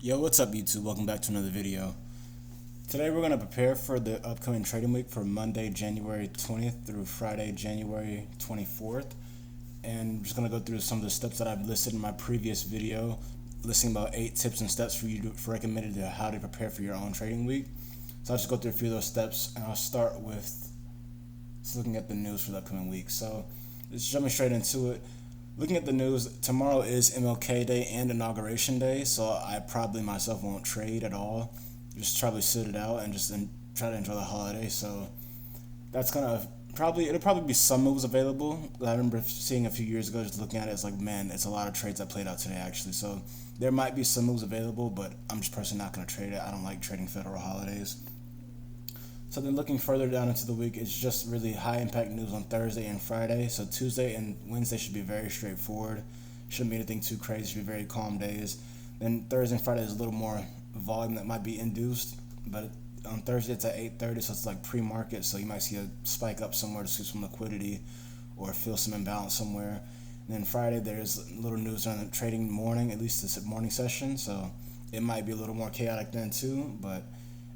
Yo, what's up YouTube? Welcome back to another video. Today we're going to prepare for the upcoming trading week for Monday, January 20th through Friday, January 24th. And I'm just going to go through some of the steps that I've listed in my previous video, listing about 8 tips and steps for you for recommended to how to prepare for your own trading week. So I'll just go through a few of those steps, and I'll start with looking at the news for the upcoming week. So let's jump straight into it. Looking at the news, tomorrow is MLK Day and Inauguration Day, so I probably myself won't trade at all. Just probably sit it out and just try to enjoy the holiday. So that's it'll probably be some moves available. I remember seeing a few years ago, just looking at it, it's like, man, it's a lot of trades that played out today actually. So there might be some moves available, but I'm just personally not going to trade it. I don't like trading federal holidays. So then looking further down into the week, it's just really high impact news on Thursday and Friday. So Tuesday and Wednesday should be very straightforward. Shouldn't be anything too crazy, should be very calm days. Then Thursday and Friday is a little more volume that might be induced. But on Thursday it's at 8:30, so it's like pre-market. So you might see a spike up somewhere to see some liquidity or feel some imbalance somewhere. And then Friday there's little news on the trading morning, at least this morning session. So it might be a little more chaotic then too, but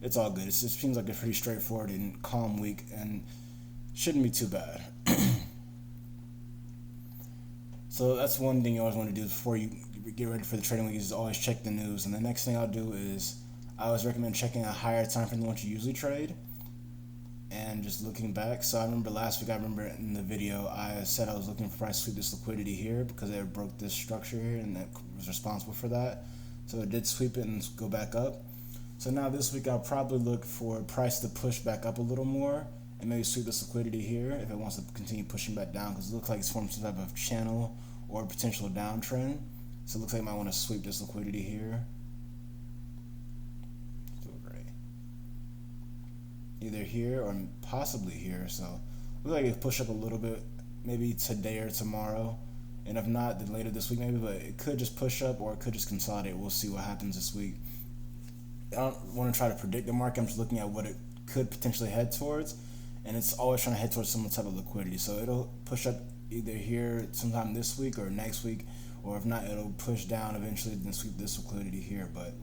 it's all good. It seems like a pretty straightforward and calm week and shouldn't be too bad. So that's one thing you always want to do before you get ready for the trading week, is always check the news. And the next thing I'll do is I always recommend checking a higher time frame than what you usually trade and just looking back. So I remember last week, in the video I said I was looking for price to sweep this liquidity here because it broke this structure here and that was responsible for that. So it did sweep it and go back up. So now this week I'll probably look for price to push back up a little more and maybe sweep this liquidity here if it wants to continue pushing back down, because it looks like it's formed some type of channel or potential downtrend. So it looks like I might want to sweep this liquidity here. Either here or possibly here. So it looks like it push up a little bit maybe today or tomorrow. And if not, then later this week maybe, but it could just push up or it could just consolidate. We'll see what happens this week. I don't want to try to predict the market. I'm just looking at what it could potentially head towards, and it's always trying to head towards some type of liquidity. So it'll push up either here sometime this week or next week, or if not, it'll push down eventually and sweep this liquidity here. But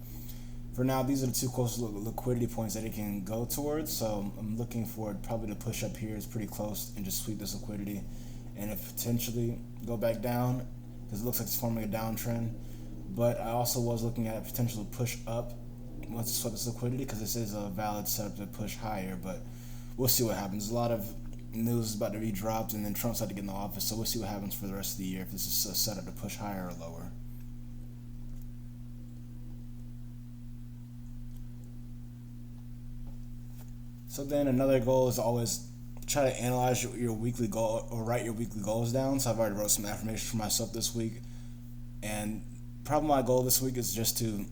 for now, these are the two closest liquidity points that it can go towards. So I'm looking for it probably to push up here. It's pretty close, and just sweep this liquidity, and if potentially go back down because it looks like it's forming a downtrend. But I also was looking at potential to push up once it's swept this liquidity, because this is a valid setup to push higher, but we'll see what happens. A lot of news is about to be dropped, and then Trump's had to get in the office, so we'll see what happens for the rest of the year, if this is a setup to push higher or lower. So then another goal is always try to analyze your weekly goal, or write your weekly goals down. So I've already wrote some affirmations for myself this week, and probably my goal this week is just to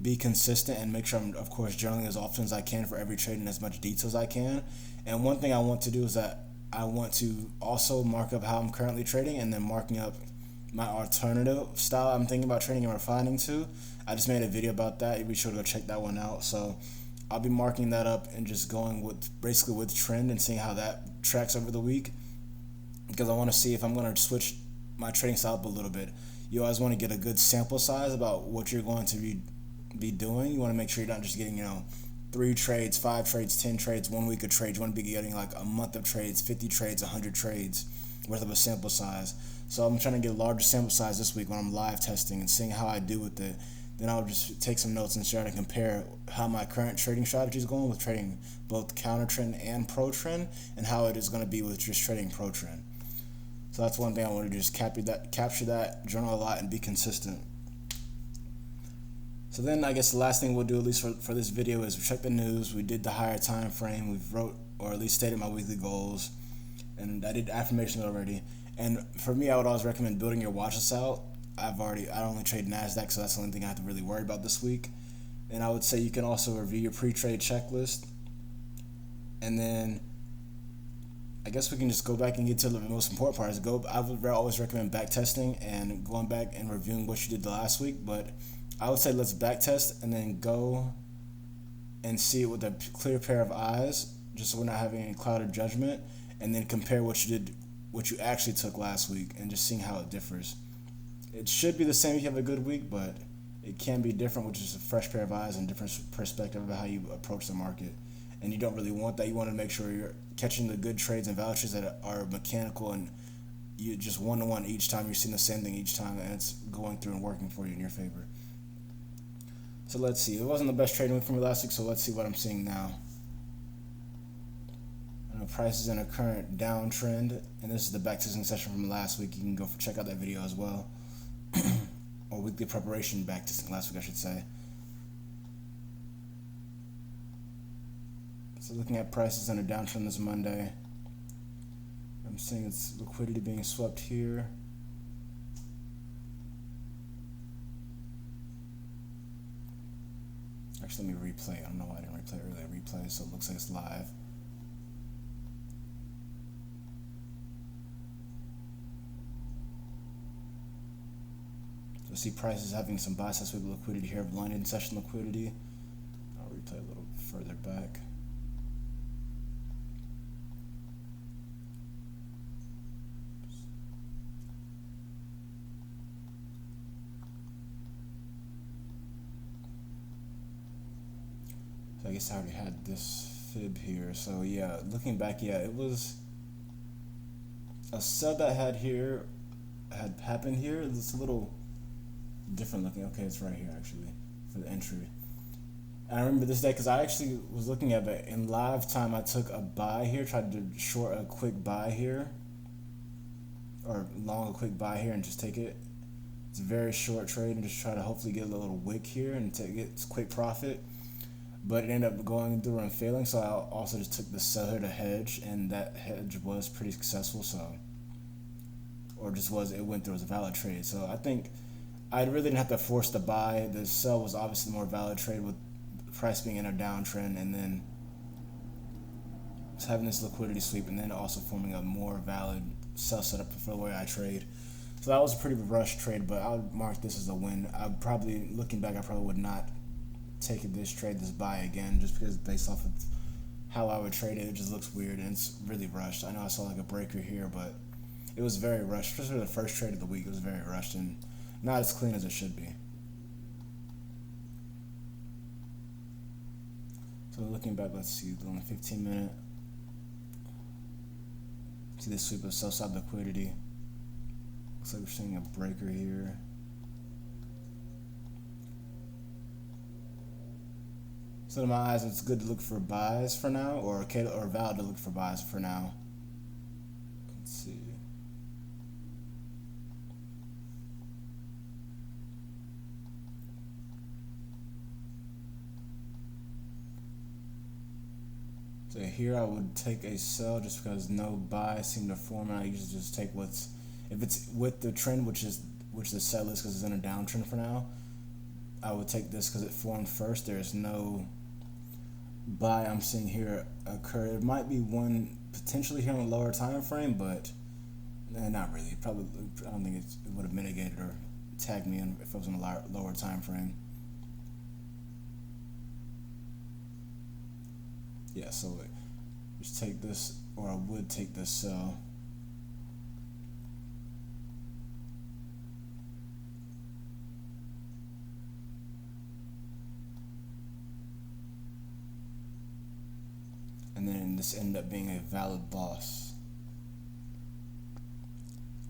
be consistent and make sure I'm, of course, journaling as often as I can for every trade in as much detail as I can. And one thing I want to do is that I want to also mark up how I'm currently trading, and then marking up my alternative style I'm thinking about trading and refining to. I just made a video about that. You be sure to go check that one out. So I'll be marking that up and just going with basically with trend and seeing how that tracks over the week, because I want to see if I'm going to switch my trading style up a little bit. You always want to get a good sample size about what you're going to be doing. You want to make sure you're not just getting 3 trades, 5 trades, 10 trades, 1 week of trades. You want to be getting like a month of trades, 50 trades, 100 trades worth of a sample size. So I'm trying to get a larger sample size this week when I'm live testing and seeing how I do with it. Then I'll just take some notes and try to compare how my current trading strategy is going with trading both counter trend and pro trend, and how it is going to be with just trading pro trend. So that's one thing I want to just capture that, journal a lot, and be consistent. So then I guess the last thing we'll do, at least for this video, is we check the news. We did the higher time frame. We've wrote, or at least stated, my weekly goals, and I did affirmations already. And for me, I would always recommend building your watch list out. I only trade NASDAQ, so that's the only thing I have to really worry about this week. And I would say you can also review your pre-trade checklist, and then I guess we can just go back and get to the most important part. I would always recommend back testing and going back and reviewing what you did the last week, but I would say let's back test and then go and see it with a clear pair of eyes, just so we're not having any clouded judgment, and then compare what you actually took last week and just seeing how it differs. It should be the same if you have a good week, but it can be different, which is a fresh pair of eyes and different perspective of how you approach the market. And you don't really want that. You want to make sure you're catching the good trades and valid trades that are mechanical, and you just one-to-one each time. You're seeing the same thing each time, and it's going through and working for you in your favor. So let's see. It wasn't the best trading week for me last week, so let's see what I'm seeing now. I know price is in a current downtrend, and this is the backtesting session from last week. You can go check out that video as well. Or weekly preparation backtesting last week, I should say. So looking at prices in a downtrend this Monday, I'm seeing its liquidity being swept here. Actually, let me replay. I don't know why I didn't replay earlier. Replay, so it looks like it's live. So see prices having some buy-side sweep liquidity here, blinded session liquidity. I'll replay a little further back. So I guess I already had this fib here. So yeah, looking back, yeah, it was a sell that had happened here. It's a little different looking. Okay, it's right here actually for the entry. And I remember this day because I actually was looking at it in live time. I took a buy here, tried to short a quick buy here, or long a quick buy here and just take it. It's a very short trade and just try to hopefully get a little wick here and get quick profit. But it ended up going through and failing, so I also just took the seller to hedge, and that hedge was pretty successful. So, or just was, it went through as a valid trade. So I think I really didn't have to force the buy. The sell was obviously the more valid trade with the price being in a downtrend, and then having this liquidity sweep, and then also forming a more valid sell setup for the way I trade. So that was a pretty rushed trade, but I would mark this as a win. I probably, looking back, I probably would not take this trade, this buy again, just because based off of how I would trade it, it just looks weird and it's really rushed. I know I saw like a breaker here, but it was very rushed, especially the first trade of the week. It was very rushed and not as clean as it should be. So looking back, let's see, on the 15-minute, see this sweep of sell-side liquidity. Looks like we're seeing a breaker here. So in my eyes, it's good to look for buys for now, or valid to look for buys for now. Let's see. So here I would take a sell just because no buy seemed to form, and I usually just take if it's with the trend, which the sell is because it's in a downtrend for now. I would take this because it formed first. There's no buy I'm seeing here occur. It might be one potentially here on a lower time frame, but not really. Probably, I don't think it would have mitigated or tagged me in if it was on a lower time frame. Yeah, so just take this, or I would take this sell. And then this ended up being a valid loss.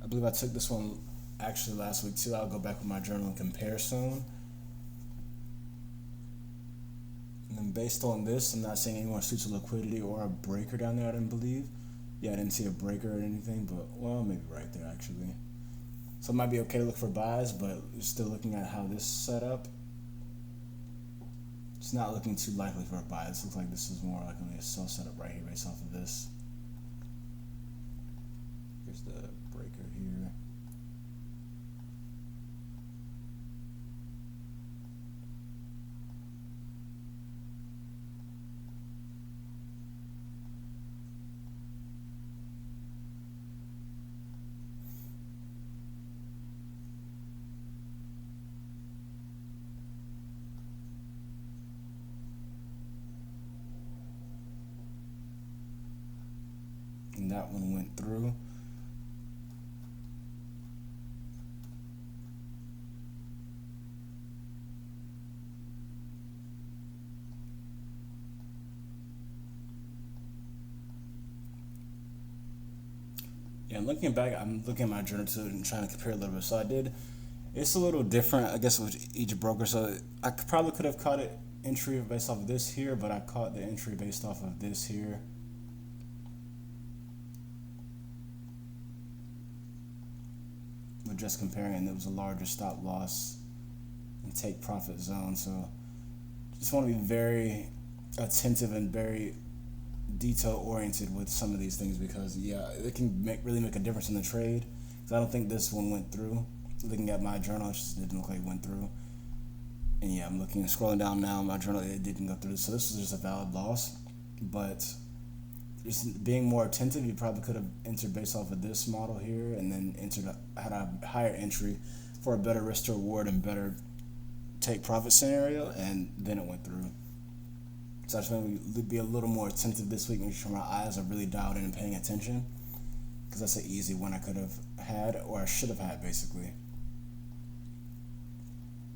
I believe I took this one actually last week too. I'll go back with my journal and compare soon. And then based on this, I'm not seeing any more suits of liquidity or a breaker down there, I didn't believe. Yeah, I didn't see a breaker or anything, but, well, maybe right there actually. So it might be okay to look for buys, but still looking at how this set up, it's not looking too likely for a buy. This looks like this is more like only a sell setup right here based off of this. Here's the breaker here. And that one went through. Yeah, looking back, I'm looking at my journal too and trying to compare a little bit. So I did. It's a little different, I guess, with each broker. So probably could have caught it entry based off of this here, but I caught the entry based off of this here. We're just comparing, and it was a larger stop loss and take profit zone. So just want to be very attentive and very detail oriented with some of these things, because yeah, it can really make a difference in the trade. Because I don't think this one went through. Looking at my journal, it just didn't look like it went through. And yeah, I'm looking, scrolling down now, my journal, it didn't go through. So this was just a valid loss. But just being more attentive, you probably could have entered based off of this model here, and then had a higher entry for a better risk to reward and better take profit scenario, and then it went through. So I just want to be a little more attentive this week, making sure my eyes are really dialed in and paying attention, because that's an easy one I could have had, or I should have had, basically.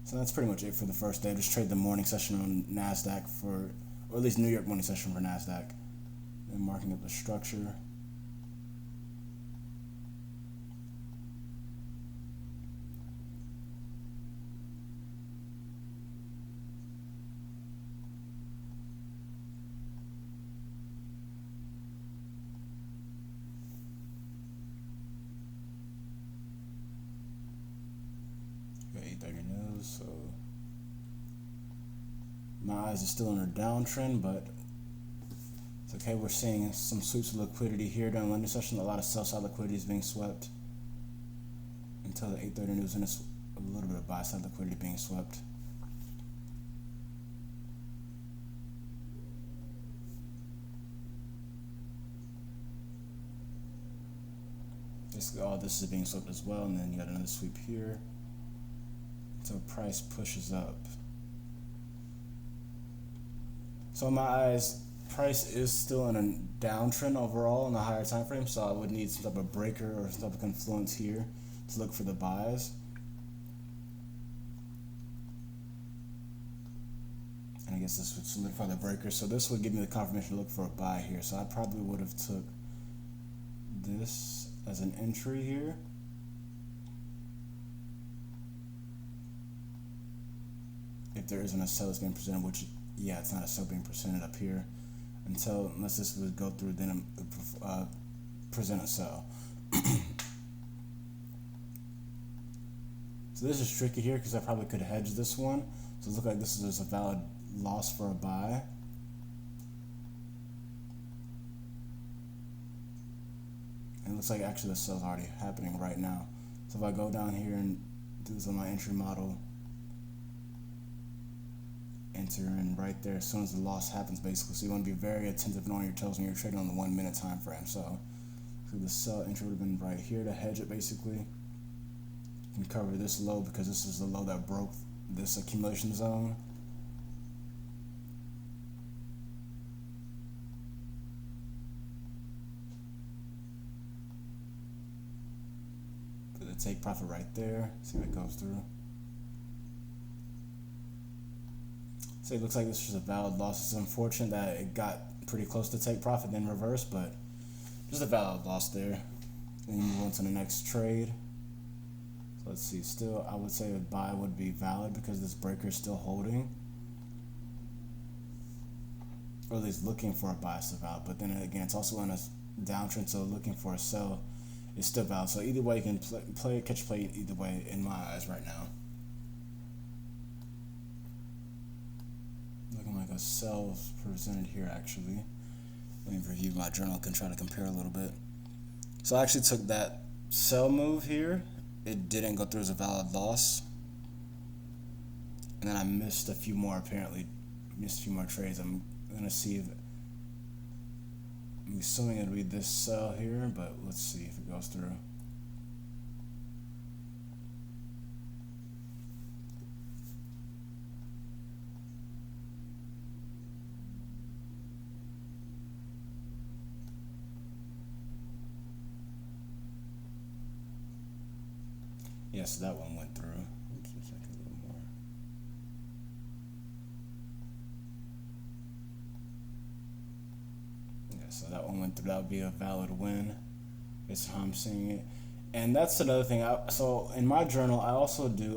So that's pretty much it for the first day. Just trade the morning session on NASDAQ or at least New York morning session for NASDAQ. And marking up the structure. Got 8:30 news, so my eyes are still in a downtrend, but it's okay. We're seeing some sweeps of liquidity here during London session. A lot of sell-side liquidity is being swept until the 8:30 news, and it's a little bit of buy-side liquidity being swept. Basically, all this is being swept as well, and then you got another sweep here until price pushes up. So in my eyes, price is still in a downtrend overall in the higher time frame, so I would need some type of breaker or some type of confluence here to look for the buys. And I guess this would solidify the breaker, so this would give me the confirmation to look for a buy here. So I probably would have took this as an entry here. If there isn't a sell that's being presented, which, yeah, it's not a sell being presented up here, unless this would go through, then present a sell. So this is tricky here because I probably could hedge this one. So it looks like this is a valid loss for a buy. And it looks like actually the sell is already happening right now. So if I go down here and do this on my entry model, enter in right there as soon as the loss happens, basically. So you want to be very attentive and on your toes when you're trading on the 1 minute time frame. So the sell entry would have been right here to hedge it, basically. You can cover this low because this is the low that broke this accumulation zone. Put the take profit right there, see if it goes through. So it looks like this was a valid loss. It's unfortunate that it got pretty close to take profit, then reverse, but just a valid loss there. Then you move on to the next trade. So let's see, still I would say a buy would be valid because this breaker is still holding. Or at least looking for a buy is still valid, but then again, it's also in a downtrend, so looking for a sell is still valid. So either way, you can catch play either way in my eyes right now. Looking like a sell presented here, actually. Let me review my journal and try to compare a little bit. So I actually took that sell move here. It didn't go through as a valid loss. And then I missed a few more, apparently. Missed a few more trades. I'm going to see if... I'm assuming it'll be this sell here, but let's see if it goes through. Yes, that one went through. Oops, let's check a little more. Yeah, so that one went through. That would be a valid win. It's how I'm seeing it. And that's another thing. So in my journal, I'll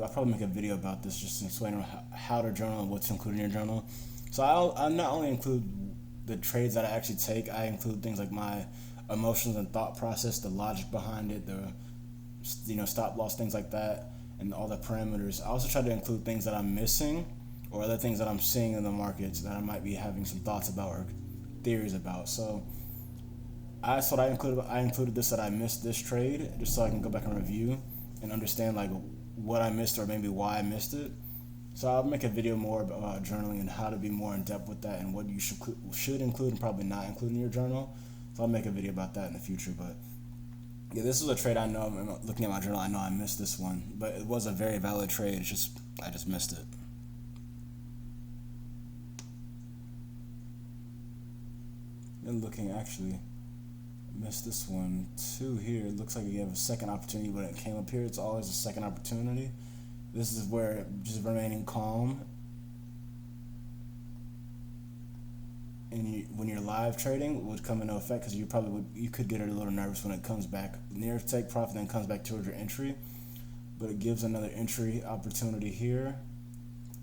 probably make a video about this, just explaining how to journal and what to include in your journal. So I not only include the trades that I actually take, I include things like my emotions and thought process, the logic behind it, the stop loss, things like that, and all the parameters. I also try to include things that I'm missing or other things that I'm seeing in the markets that I might be having some thoughts about or theories about. So that's what I included. I included this, that I missed this trade, just so I can go back and review and understand like what I missed or maybe why I missed it. So I'll make a video more about journaling and how to be more in depth with that and what you should include and probably not include in your journal. So I'll make a video about that in the future. But yeah, this is a trade I know. Looking at my journal, I know I missed this one, but it was a very valid trade. It's just I just missed it. And looking, actually missed this one too here. It looks like you have a second opportunity when it came up here. It's always a second opportunity. This is where just remaining calm. And when you're live trading would come into effect, because you could get a little nervous when it comes back near take profit, then comes back towards your entry. But it gives another entry opportunity here.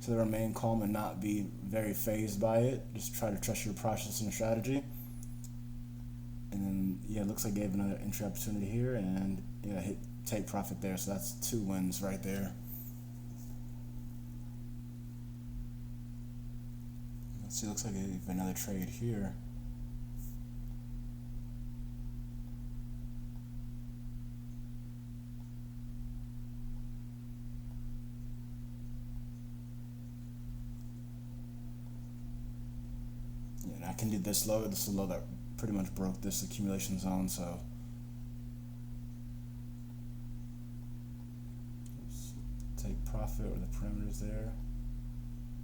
So to remain calm and not be very phased by it. Just try to trust your process and strategy. And then yeah, it looks like it gave another entry opportunity here, and yeah, hit take profit there. So that's 2 wins right there. Let's see, looks like it gave another trade here. Yeah, and I can do this low. This is a low that pretty much broke this accumulation zone. So take profit or the parameters there,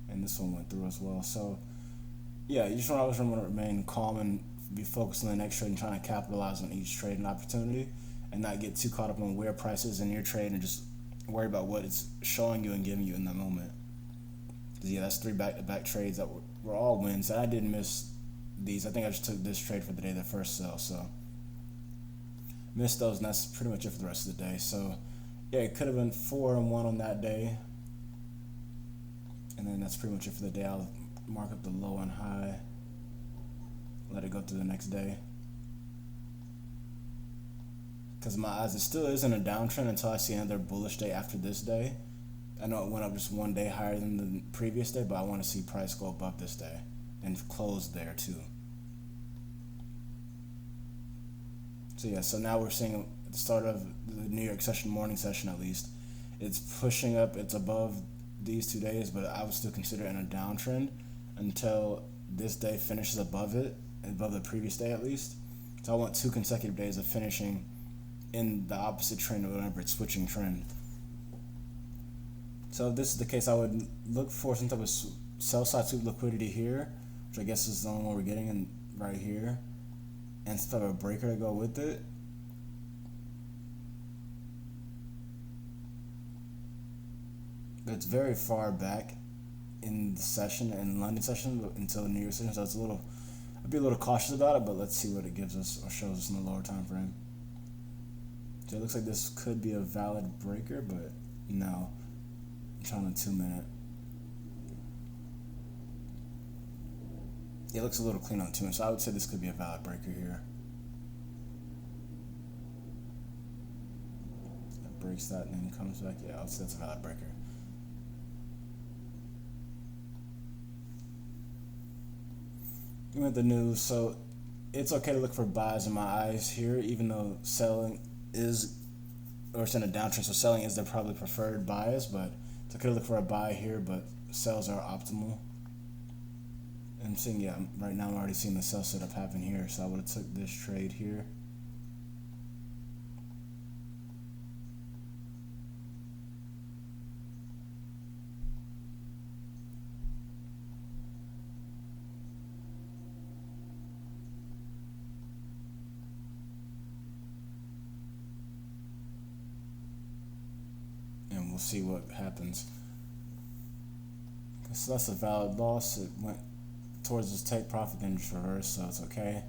and this one went through as well. So yeah, you just always want to remain calm and be focused on the next trade and trying to capitalize on each trade and opportunity, and not get too caught up on where price is in your trade and just worry about what it's showing you and giving you in that moment. Because yeah, that's 3 back-to-back trades that were all wins. And I didn't miss these. I think I just took this trade for the day, the first sell. So missed those, and that's pretty much it for the rest of the day. So yeah, it could have been 4-1 on that day, and then that's pretty much it for the day. I'll mark up the low and high, let it go through the next day. Because my eyes, it still isn't a downtrend until I see another bullish day after this day. I know it went up just 1 day higher than the previous day, but I want to see price go above this day and close there too. So yeah, so now we're seeing at the start of the New York session, morning session at least, it's pushing up. It's above these 2 days, but I would still consider it in a downtrend until this day finishes above it, above the previous day at least. So I want 2 consecutive days of finishing in the opposite trend or whatever it's switching trend. So if this is the case, I would look for some type of sell side sweep liquidity here, which I guess is the only one we're getting in right here, and some type of breaker to go with it. But it's very far back in the session, in London session, until the New York session, so it's I'd be a little cautious about it, but let's see what it gives us or shows us in the lower time frame. So it looks like this could be a valid breaker, but no. I'm trying a 2-minute. It looks a little clean on 2 minutes, so I would say this could be a valid breaker here. It breaks that and then comes back. Yeah, I would say that's a valid breaker. With the news, so it's okay to look for buys in my eyes here, even though selling is, or it's in a downtrend, so selling is their probably preferred bias, but it's okay to look for a buy here, but sells are optimal. And I'm seeing, yeah, right now I'm already seeing the sell setup happen here, so I would have took this trade here. And we'll see what happens. So that's a valid loss. It went towards this take profit, then just reversed, so it's okay.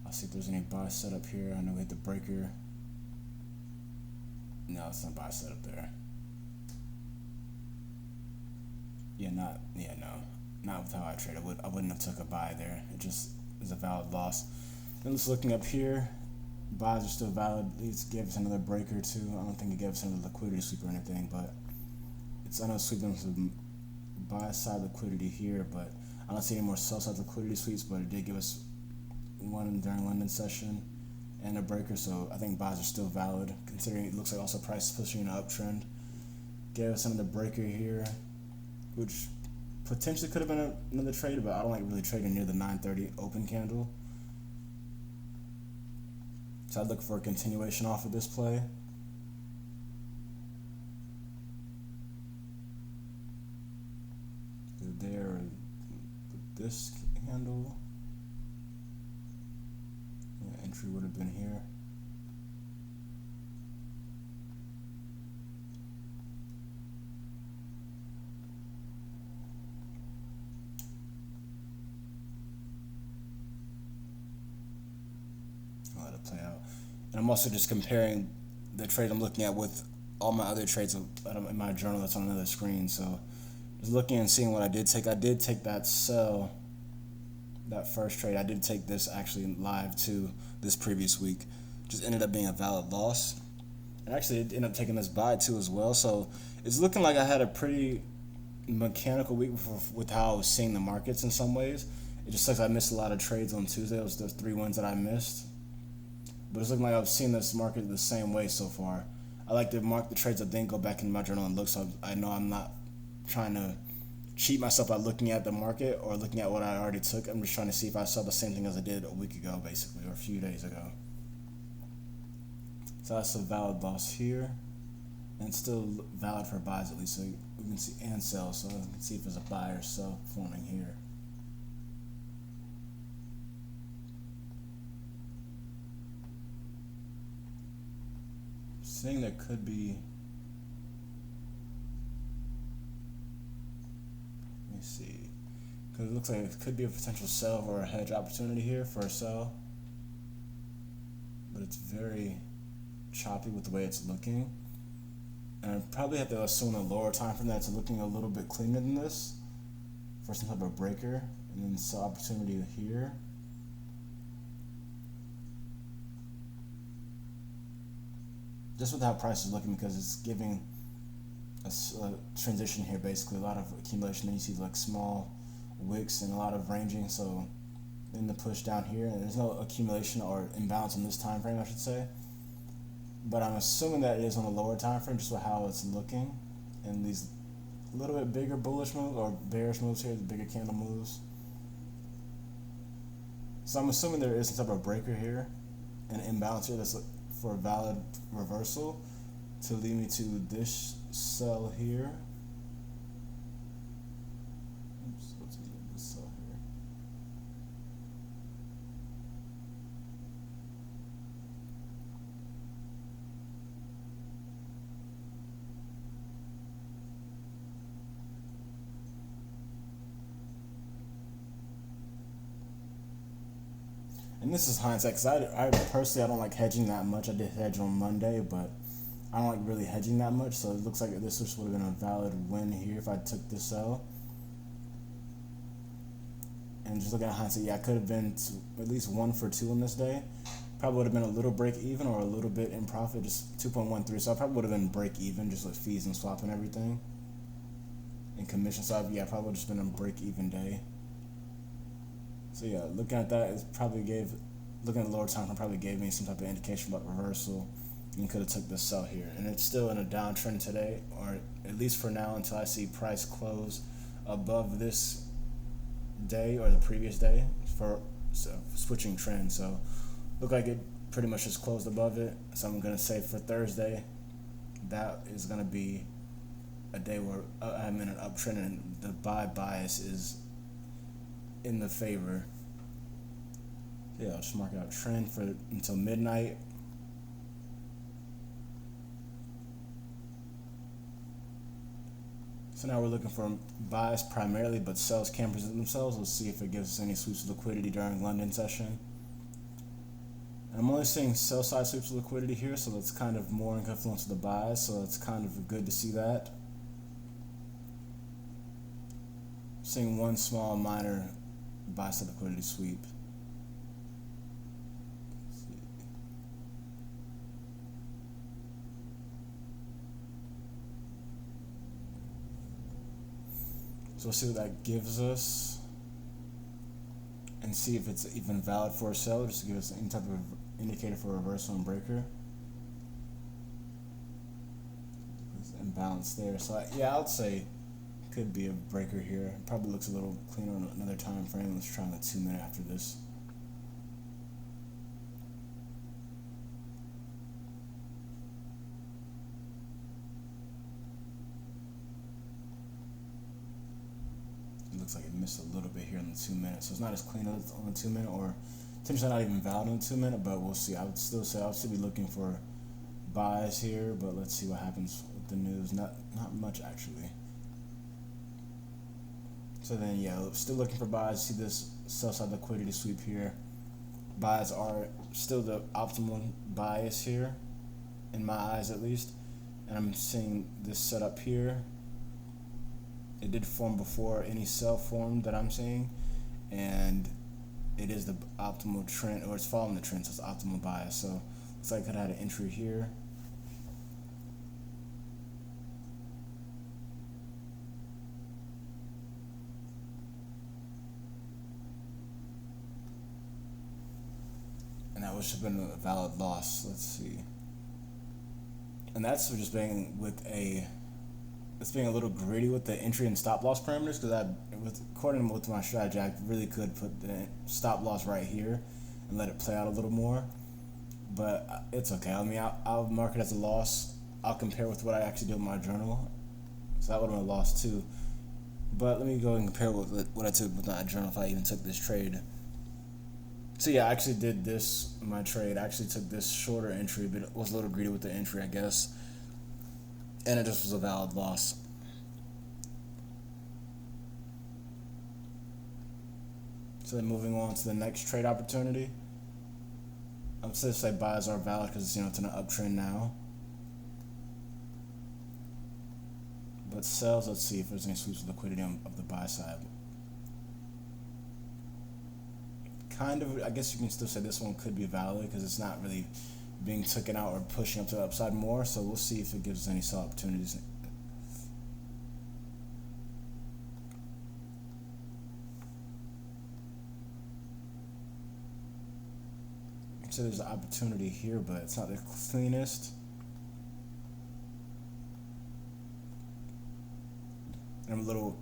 I'll see if there's any buy set up here. I know we hit the breaker. No, it's not buy setup there. Not with how I trade. I wouldn't have took a buy there. It just is a valid loss. Then just looking up here, buys are still valid. It gave us another break or two. I don't think it gave us another liquidity sweep or anything, but I know sweeping some buy side liquidity here, but I don't see any more sell side liquidity sweeps, but it did give us one during London session and a breaker, so I think buys are still valid considering it looks like also price is pushing an uptrend. Gave us another breaker here, which potentially could have been another trade, but I don't like really trading near the 9:30 open candle. So I'd look for a continuation off of this play. There, this candle. Yeah, entry would have been here. I'll let it play out. And I'm also just comparing the trade I'm looking at with all my other trades in my journal that's on another screen. So just looking and seeing what I did take. I did take that sell, that first trade. I did take this actually live too this previous week. Just ended up being a valid loss. And actually it ended up taking this buy too as well. So it's looking like I had a pretty mechanical week with how I was seeing the markets in some ways. It just sucks I missed a lot of trades on Tuesday. It was those 3 ones that I missed. But it's looking like I've seen this market the same way so far. I like to mark the trades that then go back in my journal and look, so I know I'm not trying to cheat myself by looking at the market or looking at what I already took. I'm just trying to see if I saw the same thing as I did a week ago, basically, or a few days ago. So that's a valid loss here, and it's still valid for buys at least, so we can see, and sell, so we can see if there's a buy or sell forming here. Saying there could be, let me see, because it looks like it could be a potential sell or a hedge opportunity here for a sell, but it's very choppy with the way it's looking, and I probably have to assume a lower time frame that it's looking a little bit cleaner than this for some type of breaker, and then sell opportunity here. Just with how price is looking, because it's giving a transition here, basically a lot of accumulation. Then you see like small wicks and a lot of ranging. So then the push down here, and there's no accumulation or imbalance in this time frame, I should say. But I'm assuming that it is on the lower time frame, just with how it's looking, and these a little bit bigger bullish moves or bearish moves here, the bigger candle moves. So I'm assuming there is some type of breaker here, an imbalance here that's for a valid reversal to lead me to this sell here. Oops, let's do this sell here. And this is hindsight, because I personally, I don't like hedging that much. I did hedge on Monday, but I don't like really hedging that much, so it looks like this would have been a valid win here if I took the sell. And just looking at hindsight, yeah, I could have been at least 1 for 2 on this day. Probably would have been a little break even or a little bit in profit, just 2.13. So I probably would have been break even, just with fees and swap and everything, and commission. So yeah, probably would have just been a break even day. So yeah, looking at that, it probably looking at the lower time frame probably gave me some type of indication about reversal, and could have took this sell here. And it's still in a downtrend today, or at least for now, until I see price close above this day or the previous day for switching trend. So look like it pretty much just closed above it. So I'm gonna say for Thursday, that is gonna be a day where I'm in an uptrend and the buy bias is in the favor. So yeah, I'll just mark out trend for until midnight. So now we're looking for buys primarily, but sells can present themselves. We'll see if it gives us any sweeps of liquidity during London session. I'm only seeing sell side sweeps of liquidity here, so that's kind of more in confluence of the buys, so it's kind of good to see that. Seeing one small minor buy side liquidity sweep. So we'll see what that gives us and see if it's even valid for a sell, just to give us any type of indicator for a reversal and breaker. There's imbalance there. So yeah, I would say could be a breaker here. Probably looks a little cleaner on another time frame. Let's try on the 2 minute after this. It looks like it missed a little bit here in the 2 minutes, so it's not as clean as on the 2 minute, or potentially not even valid on the 2 minute, but we'll see. I would still say I'll still be looking for buys here, but let's see what happens with the news. Not much actually. So then yeah, still looking for buys. See this sell side liquidity sweep here. Buys are still the optimal bias here, in my eyes at least. And I'm seeing this setup here. It did form before any sell formed that I'm seeing, and it is the optimal trend, or it's following the trend, so it's optimal bias. So looks like I could have had an entry here. And that should have been a valid loss. Let's see. And that's just being with it's being a little greedy with the entry and stop loss parameters, because according with my strategy, I really could put the stop loss right here and let it play out a little more. But it's okay. I mean, I'll mark it as a loss. I'll compare with what I actually did with my journal. So that would have been a loss too. But let me go and compare with what I took with my journal if I even took this trade. So yeah, I actually did this in my trade. I actually took this shorter entry, but it was a little greedy with the entry, I guess. And it just was a valid loss. So then moving on to the next trade opportunity. I would still say buys are valid because it's in an uptrend now. But sells, let's see if there's any sweeps of liquidity of the buy side. Kind of, I guess you can still say this one could be valid because it's not really being taken out or pushing up to the upside more. So we'll see if it gives us any sell opportunities. So there's an opportunity here, but it's not the cleanest. And I'm a little,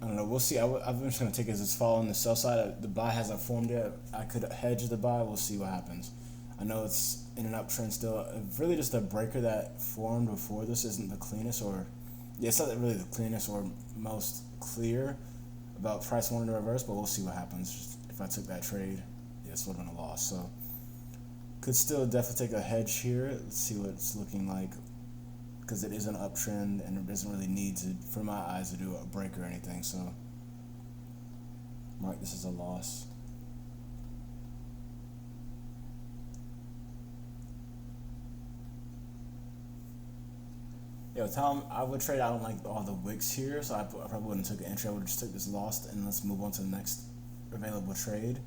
I don't know, we'll see. I'm just going to take it as it's following the sell side. The buy hasn't formed yet. I could hedge the buy. We'll see what happens. I know it's in an uptrend still. Really just a breaker that formed before this isn't the cleanest, or yeah, it's not really the cleanest or most clear about price wanting to reverse, but we'll see what happens. Just if I took that trade, yeah, this would have been a loss. So could still definitely take a hedge here. Let's see what it's looking like, because it is an uptrend and it doesn't really need to, for my eyes, to do a break or anything. So mark this as a loss. Yeah, Tom, I would trade. I don't like all the wicks here, so I probably wouldn't have took an entry. I would just took this loss, and let's move on to the next available trade.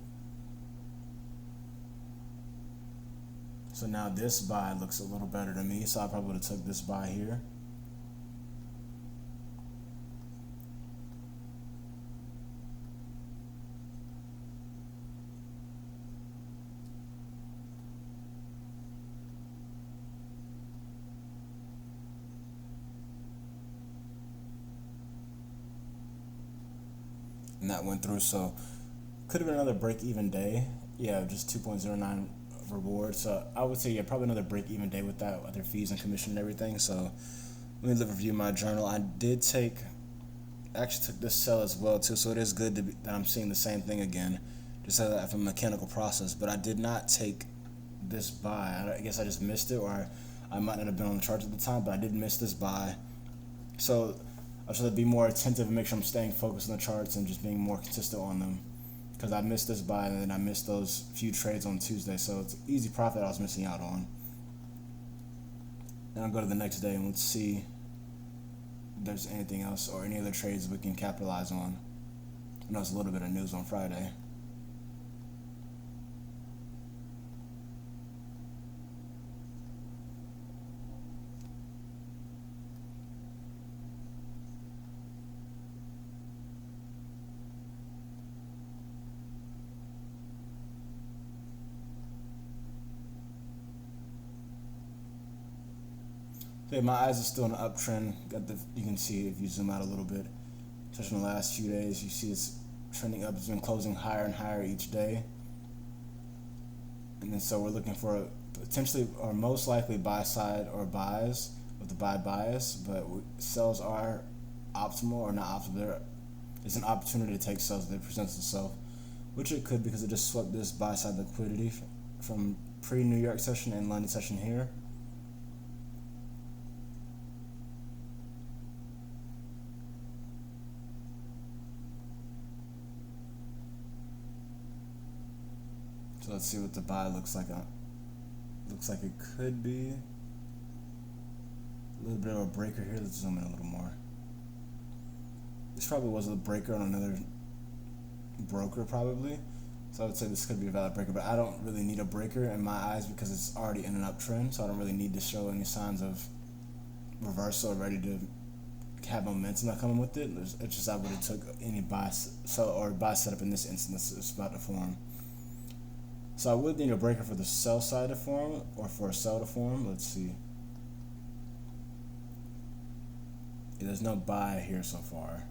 So now this buy looks a little better to me, so I probably would have took this buy here. And that went through, so could have been another break-even day. Yeah, just 2.09 reward. So I would say, yeah, probably another break-even day with that, other fees and commission and everything. So let me review my journal. I actually took this sell as well too, so it is good that I'm seeing the same thing again, just as a mechanical process. But I did not take this buy. I guess I just missed it, or I might not have been on the charts at the time, but I did miss this buy. So I should be more attentive and make sure I'm staying focused on the charts and just being more consistent on them. because I missed this buy and then I missed those few trades on Tuesday, so it's an easy profit I was missing out on. Then I'll go to the next day and let's see if there's anything else or any other trades we can capitalize on. I know it's a little bit of news on Friday. Okay, my eyes are still in an uptrend. You can see if you zoom out a little bit, especially in the last few days, you see it's trending up. It's been closing higher and higher each day. And then so we're looking for a potentially or most likely buy side or buys with the buy bias, but sells are optimal or not optimal. It's an opportunity to take sells that presents itself, which it could because it just swept this buy side liquidity from pre-New York session and London session here. So let's see what the buy looks like. Looks like it could be a little bit of a breaker here. Let's zoom in a little more. This probably was a breaker on another broker probably. So I would say this could be a valid breaker, but I don't really need a breaker in my eyes because it's already in an uptrend. So I don't really need to show any signs of reversal or ready to have momentum that coming with it. It's just I would have took any buy setup in this instance it's about to form. So I would need a breaker for the sell side to form or for a sell to form. Let's see. Yeah, there's no buy here so far.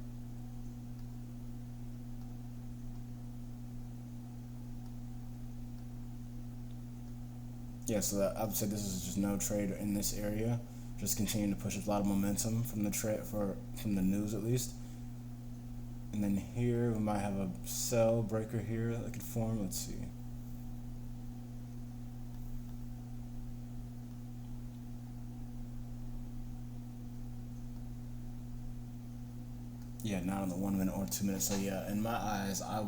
Yeah, so I would say this is just no trade in this area. Just continuing to push a lot of momentum from the from the news at least. And then here we might have a sell breaker here that could form. Let's see. Yeah, not on the 1 minute or 2 minutes. So yeah, in my eyes, I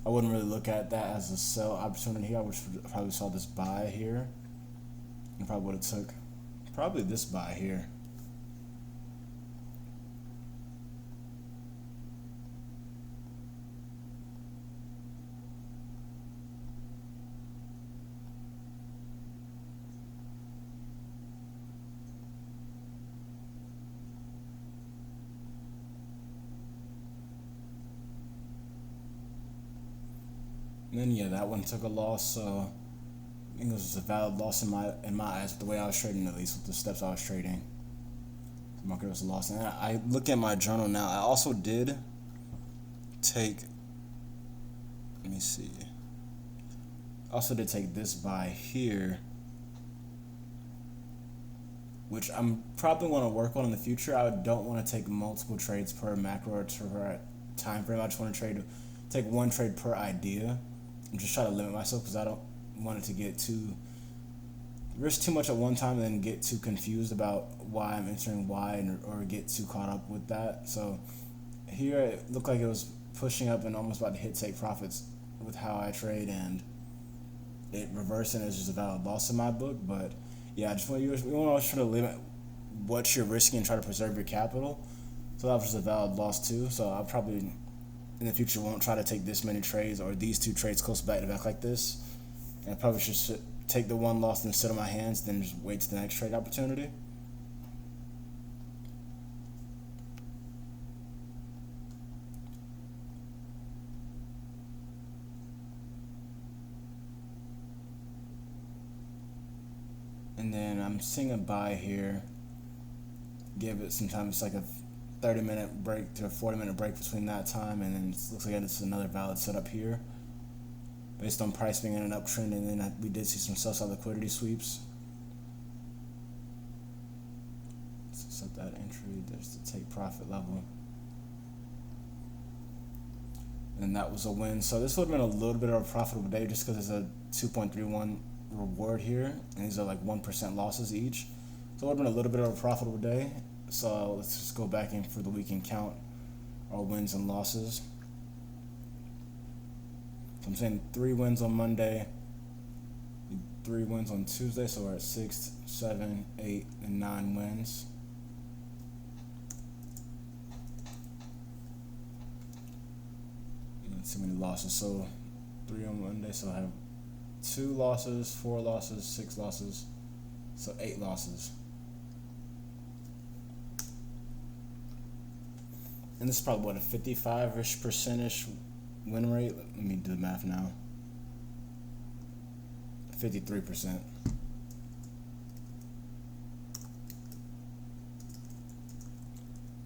wouldn't really look at that as a sell opportunity here. I would probably saw this buy here, and probably would have took probably this buy here. And then yeah, that one took a loss, so I think it was a valid loss in my eyes, with the way I was trading, at least with the steps I was trading. The market was a loss. And I look at my journal now. I also did take, let me see. I also did take this buy here, which I'm probably want to work on in the future. I don't want to take multiple trades per macro or per time frame. I just want to take one trade per idea. I'm just trying to limit myself because I don't want it to get risk too much at one time and then get too confused about why I'm entering why or get too caught up with that. So here it looked like it was pushing up and almost about to hit take profits with how I trade, and it reversing is just a valid loss in my book. But yeah, I just want you want to try to limit what you're risking and try to preserve your capital. So that was just a valid loss too. So I'll probably in the future won't try to take this many trades or these two trades close back to back like this. And I probably should take the one loss and sit on my hands, then just wait to the next trade opportunity. And then I'm seeing a buy here. Give it some time. It's like a 30-minute break to a 40-minute break between that time, and then it looks like it's another valid setup here based on price being in an uptrend. And then we did see some sell-side liquidity sweeps. So set that entry. There's the take profit level, and that was a win. So this would have been a little bit of a profitable day just because there's a 2.31 reward here, and these are like 1% losses each. So it would have been a little bit of a profitable day. So let's just go back in for the weekend count our wins and losses. So I'm saying 3 wins on Monday, 3 wins on Tuesday, so we're at 6, 7, 8, and 9 wins. Let's see how many losses. So 3 on Monday, so I have 2 losses, 4 losses, 6 losses, so 8 losses. And this is probably what, a 55-ish% win rate. Let me do the math now. 53%.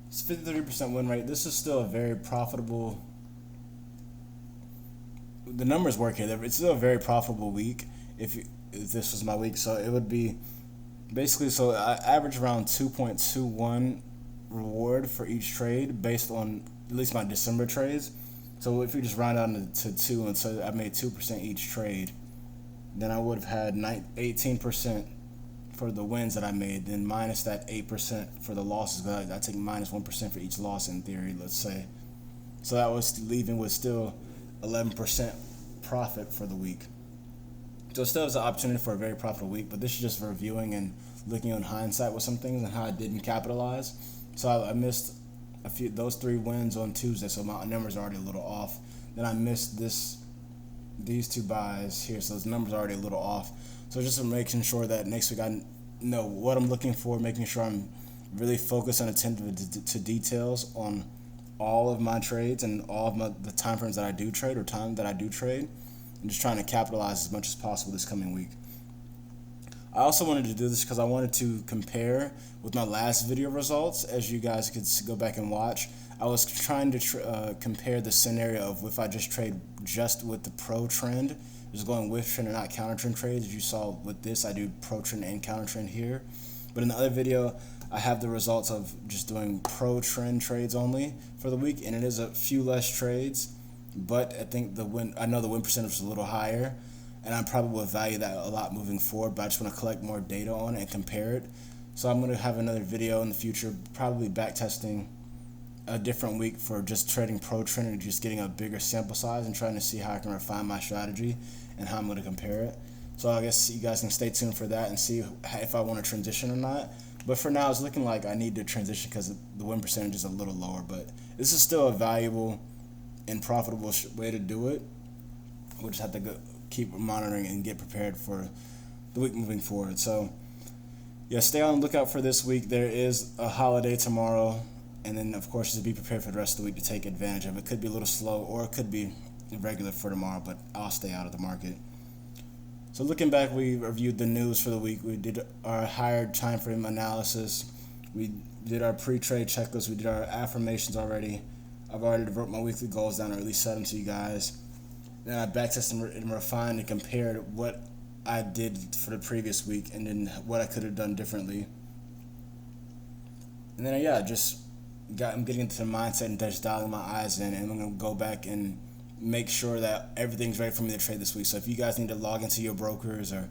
It's 53% win rate. This is still a very profitable. The numbers work here. It's still a very profitable week. If this was my week, so it would be basically. So I average around 2.21 reward for each trade based on at least my December trades. So if you just round down to 2, and so I made 2% each trade, then I would have had 18% for the wins that I made, then minus that 8% for the losses. I take minus 1% for each loss in theory, let's say. So that was leaving with still 11% profit for the week. So it still is an opportunity for a very profitable week, but this is just reviewing and looking on hindsight with some things and how I didn't capitalize. So I missed those 3 wins on Tuesday, so my numbers are already a little off. Then I missed these 2 buys here, so those numbers are already a little off. So just making sure that next week I know what I'm looking for, making sure I'm really focused and attentive to details on all of my trades and all of the time frames that I do trade, or time that I do trade, and just trying to capitalize as much as possible this coming week. I also wanted to do this because I wanted to compare with my last video results. As you guys could go back and watch, I was trying to compare the scenario of if I just trade just with the pro trend, just going with trend and not counter trend trades. As you saw with this, I do pro trend and counter trend here. But in the other video, I have the results of just doing pro trend trades only for the week, and it is a few less trades, but I think I know the win percentage is a little higher, and I probably will value that a lot moving forward, but I just want to collect more data on it and compare it. So I'm going to have another video in the future, probably back testing a different week for just trading pro trend and just getting a bigger sample size and trying to see how I can refine my strategy and how I'm going to compare it. So I guess you guys can stay tuned for that and see if I want to transition or not. But for now, it's looking like I need to transition because the win percentage is a little lower. But this is still a valuable and profitable way to do it. We'll just have to keep monitoring and get prepared for the week moving forward. So yeah, stay on the lookout for this week. There is a holiday tomorrow, and then of course just be prepared for the rest of the week to take advantage of it. It could be a little slow, or it could be regular for tomorrow, but I'll stay out of the market. So looking back, we reviewed the news for the week. We did our higher time frame analysis. We did our pre-trade checklist. We did our affirmations already. I've already wrote my weekly goals down, or at least set them to you guys. Then I backtested and refined and compared what I did for the previous week and then what I could have done differently. And then I'm getting into the mindset and just dialing my eyes in, and I'm going to go back and make sure that everything's ready for me to trade this week. So if you guys need to log into your brokers or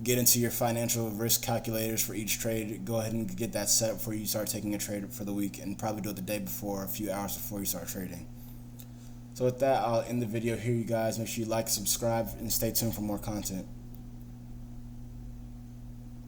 get into your financial risk calculators for each trade, go ahead and get that set up before you start taking a trade for the week, and probably do it the day before, a few hours before you start trading. So with that, I'll end the video here, you guys. Make sure you like, subscribe, and stay tuned for more content.